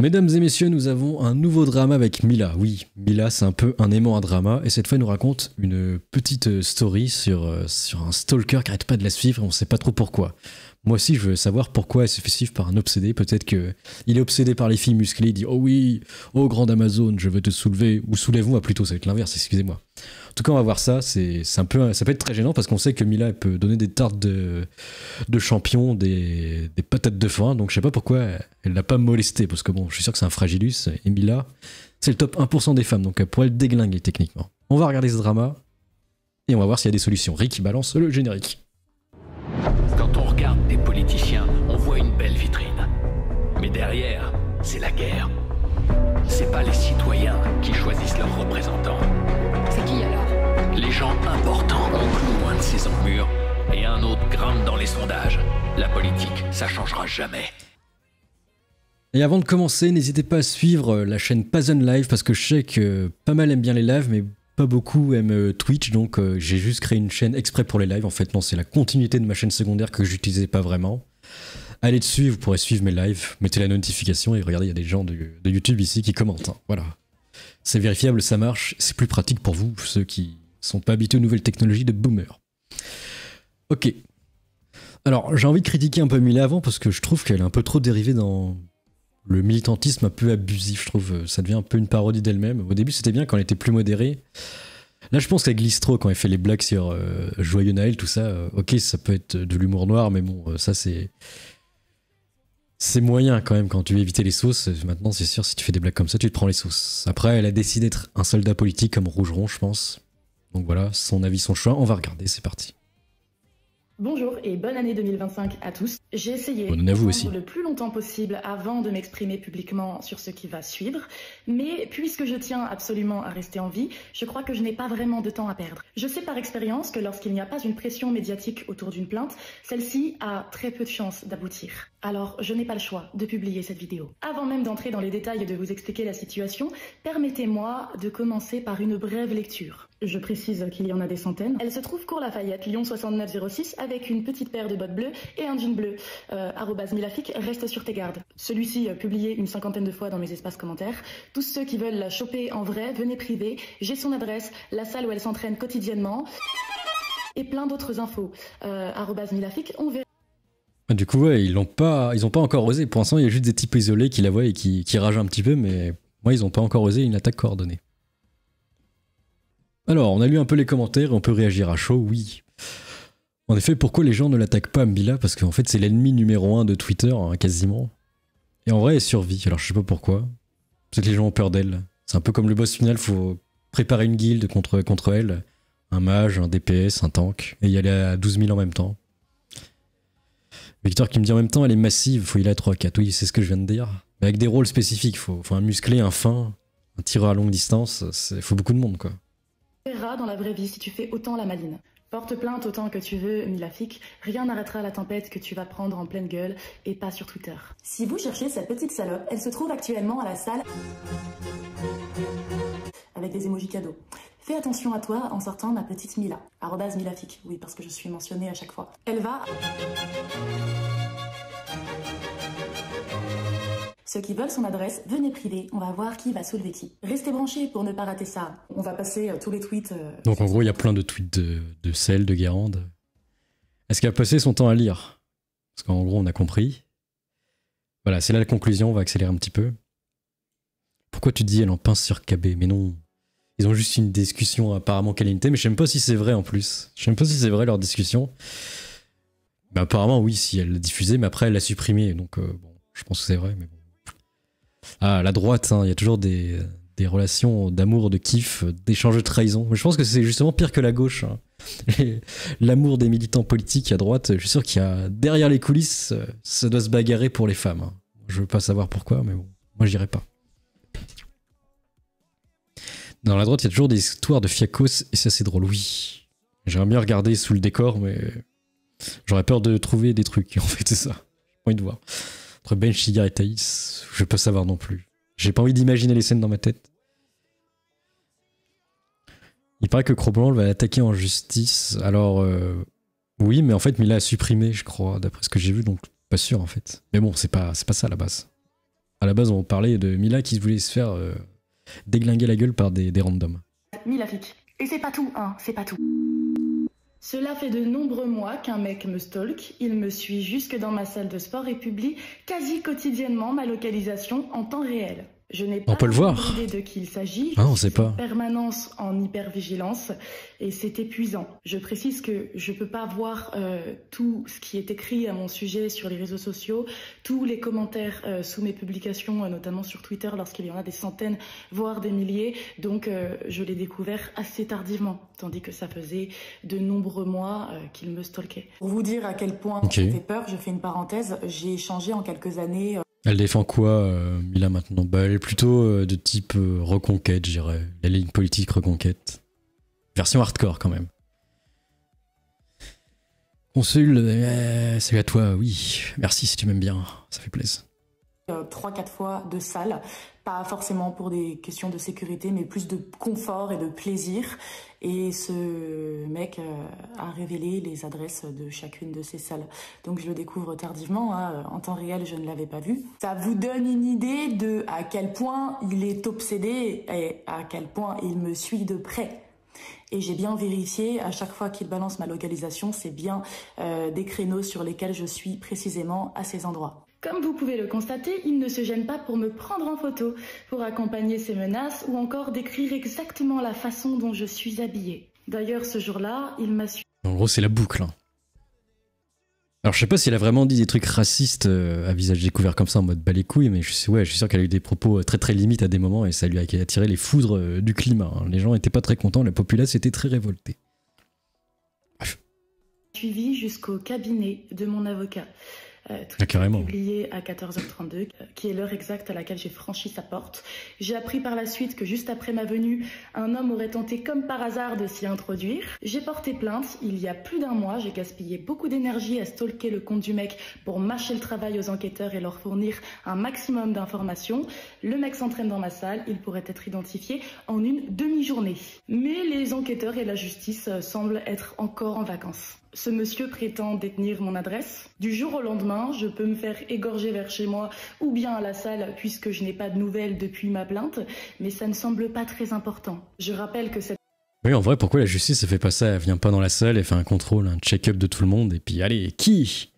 Mesdames et messieurs, nous avons un nouveau drama avec Mila. Oui, Mila, c'est un peu un aimant à drama, et cette fois, elle nous raconte une petite story sur un stalker qui arrête pas de la suivre, et on sait pas trop pourquoi. Moi aussi, je veux savoir pourquoi elle se fait suivre par un obsédé. Peut-être que il est obsédé par les filles musclées, il dit « Oh oui, oh grande Amazon, je veux te soulever », ou « Soulève-moi » plutôt, ça va être l'inverse, excusez-moi. En tout cas, on va voir ça, ça peut être très gênant, parce qu'on sait que Mila, elle peut donner des tartes de champion, des patates de foin, donc je sais pas pourquoi elle l'a pas molesté, parce que bon, je suis sûr que c'est un fragilus, et Mila, c'est le top 1% des femmes, donc elle pourrait le déglinguer techniquement. On va regarder ce drama, et on va voir s'il y a des solutions. Rick, il balance le générique. Quand on regarde des politiciens, on voit une belle vitrine. Mais derrière, c'est la guerre. C'est pas les citoyens qui choisissent leurs représentants. C'est qui alors? Les gens importants, on cloue loin de ces murs, et un autre grimpe dans les sondages. La politique, ça changera jamais. Et avant de commencer, n'hésitez pas à suivre la chaîne Pazon Live, parce que je sais que pas mal aiment bien les lives, mais pas beaucoup aiment Twitch, donc j'ai juste créé une chaîne exprès pour les lives. En fait, non, c'est la continuité de ma chaîne secondaire que j'utilisais pas vraiment. Allez dessus, vous pourrez suivre mes lives, mettez la notification et regardez, il y a des gens de YouTube ici qui commentent. Hein. Voilà. C'est vérifiable, ça marche, c'est plus pratique pour vous, ceux qui sont pas habitués aux nouvelles technologies de boomer. Ok. Alors, j'ai envie de critiquer un peu Mila avant, parce que je trouve qu'elle est un peu trop dérivée dans le militantisme un peu abusif, je trouve. Ça devient un peu une parodie d'elle-même. Au début, c'était bien quand elle était plus modérée. Là, je pense qu'elle glisse trop quand elle fait les blagues sur Joyeux Noël, tout ça. Ok, ça peut être de l'humour noir, mais bon, ça, c'est moyen quand même quand tu veux éviter les sauces. Maintenant, c'est sûr, si tu fais des blagues comme ça, tu te prends les sauces. Après, elle a décidé d'être un soldat politique comme Rougeron, je pense. Donc voilà, son avis, son choix. On va regarder, c'est parti. Bonjour et bonne année 2025 à tous. J'ai essayé Bonne année à vous aussi. le plus longtemps possible avant de m'exprimer publiquement sur ce qui va suivre, mais puisque je tiens absolument à rester en vie, je crois que je n'ai pas vraiment de temps à perdre. Je sais par expérience que lorsqu'il n'y a pas une pression médiatique autour d'une plainte, celle-ci a très peu de chances d'aboutir. Alors, je n'ai pas le choix de publier cette vidéo. Avant même d'entrer dans les détails et de vous expliquer la situation, permettez-moi de commencer par une brève lecture. Je précise qu'il y en a des centaines. Elle se trouve cours Lafayette, Lyon 6906, avec une petite paire de bottes bleues et un jean bleu. @milafik, reste sur tes gardes. Celui-ci publié une 50aine de fois dans mes espaces commentaires. Tous ceux qui veulent la choper en vrai, venez priver. J'ai son adresse, la salle où elle s'entraîne quotidiennement. Et plein d'autres infos. @milafik, on verra. Du coup, ouais, ils ont pas encore osé. Pour l'instant, il y a juste des types isolés qui la voient et qui ragent un petit peu, mais moi, ils ont pas encore osé une attaque coordonnée. Alors, on a lu un peu les commentaires et on peut réagir à chaud, oui. En effet, pourquoi les gens ne l'attaquent pas, Mila? Parce qu'en fait, c'est l'ennemi numéro 1 de Twitter, hein, quasiment. Et en vrai, elle survit. Alors, je sais pas pourquoi. Peut-être que les gens ont peur d'elle. C'est un peu comme le boss final, faut préparer une guilde contre elle. Un mage, un DPS, un tank, et y aller à 12 000 en même temps. Victor qui me dit en même temps, elle est massive, faut y aller à 3-4. Oui, c'est ce que je viens de dire. Mais avec des rôles spécifiques, faut un musclé, un fin, un tireur à longue distance, faut beaucoup de monde, quoi. Verra dans la vraie vie si tu fais autant la maline. Porte plainte autant que tu veux, Milafik, rien n'arrêtera la tempête que tu vas prendre en pleine gueule, et pas sur Twitter. Si vous cherchez cette petite salope, elle se trouve actuellement à la salle avec des émojis cadeaux. Fais attention à toi en sortant ma petite Mila. @milafik, oui, parce que je suis mentionnée à chaque fois. Elle va... Ceux qui veulent son adresse, venez priver, on va voir qui va soulever qui. Restez branchés pour ne pas rater ça. On va passer tous les tweets... Donc en gros, il y a plein de tweets de Cell, de Guérande. Est-ce qu'elle a passé son temps à lire? Parce qu'en gros, on a compris. Voilà, c'est là la conclusion, on va accélérer un petit peu. Pourquoi tu dis elle en pince sur KB? Mais non. Ils ont juste une discussion apparemment qualité, mais je sais même pas si c'est vrai en plus. Je sais même pas si c'est vrai leur discussion. Bah apparemment oui, si elle l'a diffusé, mais après elle l'a supprimé, donc bon, je pense que c'est vrai, mais bon. Ah, la droite, hein, il y a toujours des relations d'amour, de kiff, d'échange de trahison. Mais je pense que c'est justement pire que la gauche. Hein. L'amour des militants politiques à droite, je suis sûr qu'il y a derrière les coulisses, ça doit se bagarrer pour les femmes. Hein. Je veux pas savoir pourquoi, mais bon, moi j'irai pas. Dans la droite, il y a toujours des histoires de fiacos, et ça c'est drôle, oui. J'aimerais bien regarder sous le décor, mais j'aurais peur de trouver des trucs, en fait, c'est ça. J'ai pas envie de voir. Entre Ben Chigar et Thaïs, je veux pas savoir non plus. J'ai pas envie d'imaginer les scènes dans ma tête. Il paraît que Cro-Blanc va l'attaquer en justice. Alors, oui, mais en fait, Mila a supprimé, je crois, d'après ce que j'ai vu, donc pas sûr en fait. Mais bon, c'est pas ça à la base. À la base, on parlait de Mila qui voulait se faire déglinguer la gueule par des randoms. Milafik. Et c'est pas tout, hein, c'est pas tout. Cela fait de nombreux mois qu'un mec me stalk, il me suit jusque dans ma salle de sport et publie quasi quotidiennement ma localisation en temps réel. Je n'ai pas peut le voir. idée de qui il s'agit. Ah, on sait pas. En permanence en hypervigilance et c'est épuisant. Je précise que je peux pas voir tout ce qui est écrit à mon sujet sur les réseaux sociaux, tous les commentaires sous mes publications, notamment sur Twitter lorsqu'il y en a des centaines, voire des milliers. Donc je l'ai découvert assez tardivement, tandis que ça faisait de nombreux mois qu'il me stalkait. Pour vous dire à quel point ça fait peur, je fais une parenthèse, j'ai changé en quelques années. Elle défend quoi, Mila, maintenant? Bah, elle est plutôt de type reconquête, je dirais. La ligne politique reconquête. Version hardcore, quand même. Consul, salut à toi, oui. Merci si tu m'aimes bien, ça fait plaisir. 3-4 fois de salle, pas forcément pour des questions de sécurité, mais plus de confort et de plaisir. Et ce mec a révélé les adresses de chacune de ces salles. Donc je le découvre tardivement, hein. En temps réel je ne l'avais pas vu. Ça vous donne une idée de à quel point il est obsédé et à quel point il me suit de près. Et j'ai bien vérifié, à chaque fois qu'il balance ma localisation, c'est bien des créneaux sur lesquels je suis précisément à ces endroits. Comme vous pouvez le constater, il ne se gêne pas pour me prendre en photo, pour accompagner ses menaces ou encore décrire exactement la façon dont je suis habillée. D'ailleurs, ce jour-là, il m'a suivi. En gros, c'est la boucle. Hein. Alors, je sais pas si elle a vraiment dit des trucs racistes à visage découvert comme ça en mode bas les couilles, mais je suis sûr qu'elle a eu des propos très très limites à des moments et ça lui a attiré les foudres du climat. Hein. Les gens étaient pas très contents, la populace était très révoltée. Suivi jusqu'au cabinet de mon avocat. Tout carrément. Publié à 14h32, qui est l'heure exacte à laquelle j'ai franchi sa porte. J'ai appris par la suite que juste après ma venue, un homme aurait tenté comme par hasard de s'y introduire. J'ai porté plainte il y a plus d'un mois, j'ai gaspillé beaucoup d'énergie à stalker le compte du mec pour mâcher le travail aux enquêteurs et leur fournir un maximum d'informations. Le mec s'entraîne dans ma salle, il pourrait être identifié en une demi-journée. Mais les enquêteurs et la justice semblent être encore en vacances. Ce monsieur prétend détenir mon adresse. Du jour au lendemain, je peux me faire égorger vers chez moi ou bien à la salle puisque je n'ai pas de nouvelles depuis ma plainte, mais ça ne semble pas très important. Je rappelle que cette... Oui, en vrai, pourquoi la justice ne fait pas ça? Elle vient pas dans la salle, elle fait un contrôle, un check-up de tout le monde, et puis allez, qui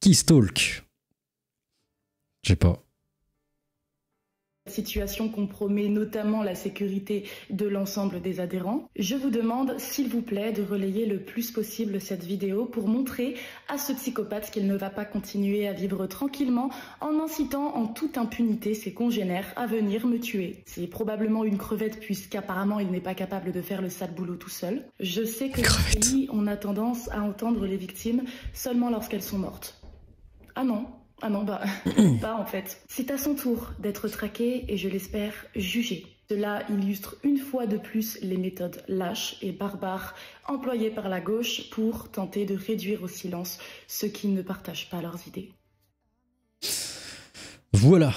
stalk? Je sais pas. Cette situation compromet notamment la sécurité de l'ensemble des adhérents. Je vous demande, s'il vous plaît, de relayer le plus possible cette vidéo pour montrer à ce psychopathe qu'il ne va pas continuer à vivre tranquillement en incitant en toute impunité ses congénères à venir me tuer. C'est probablement une crevette puisqu'apparemment il n'est pas capable de faire le sale boulot tout seul. Je sais que dans ce pays, on a tendance à entendre les victimes seulement lorsqu'elles sont mortes. Ah non, pas en fait. C'est à son tour d'être traqué et je l'espère jugé. Cela illustre une fois de plus les méthodes lâches et barbares employées par la gauche pour tenter de réduire au silence ceux qui ne partagent pas leurs idées. Voilà.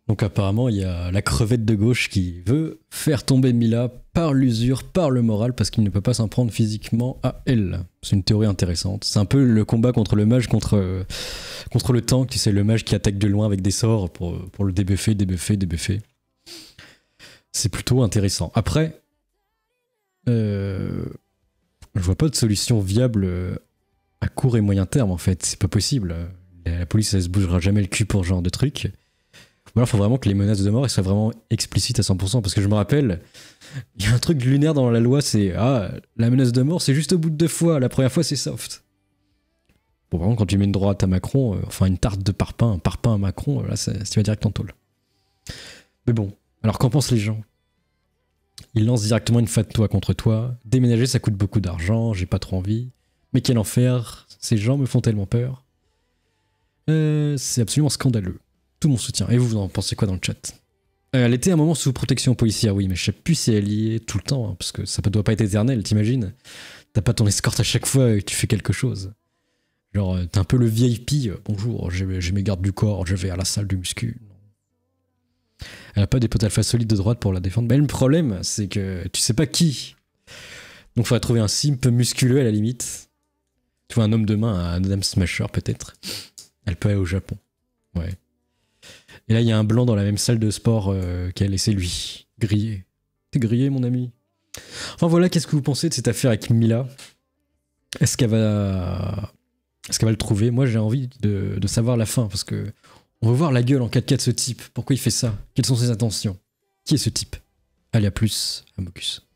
Donc apparemment, il y a la crevette de gauche qui veut faire tomber Mila par l'usure, par le moral, parce qu'il ne peut pas s'en prendre physiquement à elle. C'est une théorie intéressante. C'est un peu le combat contre le mage, contre le tank. Tu sais, le mage qui attaque de loin avec des sorts pour le débuffer. C'est plutôt intéressant. Après, je vois pas de solution viable à court et moyen terme, en fait. C'est pas possible. La police, elle se bougera jamais le cul pour ce genre de truc. Ou alors il faut vraiment que les menaces de mort elles soient vraiment explicites à 100%, parce que je me rappelle, il y a un truc lunaire dans la loi, c'est la menace de mort c'est juste au bout de 2 fois, la première fois c'est soft. Bon, par contre quand tu mets une droite à Macron, enfin une tarte de parpaing, un parpaing à Macron, là tu vas direct en tôle. Mais bon, alors qu'en pensent les gens? Ils lancent directement une fatwa contre toi, déménager ça coûte beaucoup d'argent, j'ai pas trop envie, mais quel enfer, ces gens me font tellement peur. C'est absolument scandaleux. Tout mon soutien. Et vous en pensez quoi dans le chat? Elle était un moment sous protection policière, oui, mais je sais plus si elle y est tout le temps, hein, parce que ça doit pas être éternel, t'imagines? T'as pas ton escorte à chaque fois que tu fais quelque chose. Genre, t'es un peu le VIP, bonjour, j'ai mes gardes du corps, je vais à la salle du muscu. Elle a pas des potes alpha solides de droite pour la défendre. Mais le problème, c'est que tu sais pas qui. Donc faudrait trouver un simp musculeux à la limite. Tu vois, un homme de main, un Adam Smasher peut-être. Elle peut aller au Japon. Ouais. Et là, il y a un blanc dans la même salle de sport qu'a laissé lui. Grillé. T'es grillé, mon ami. Enfin voilà, qu'est-ce que vous pensez de cette affaire avec Mila? Est-ce qu'elle va le trouver? Moi, j'ai envie de savoir la fin, parce que on veut voir la gueule en 4K de ce type. Pourquoi il fait ça? Quelles sont ses intentions? Qui est ce type? Allez, à plus, Amokus.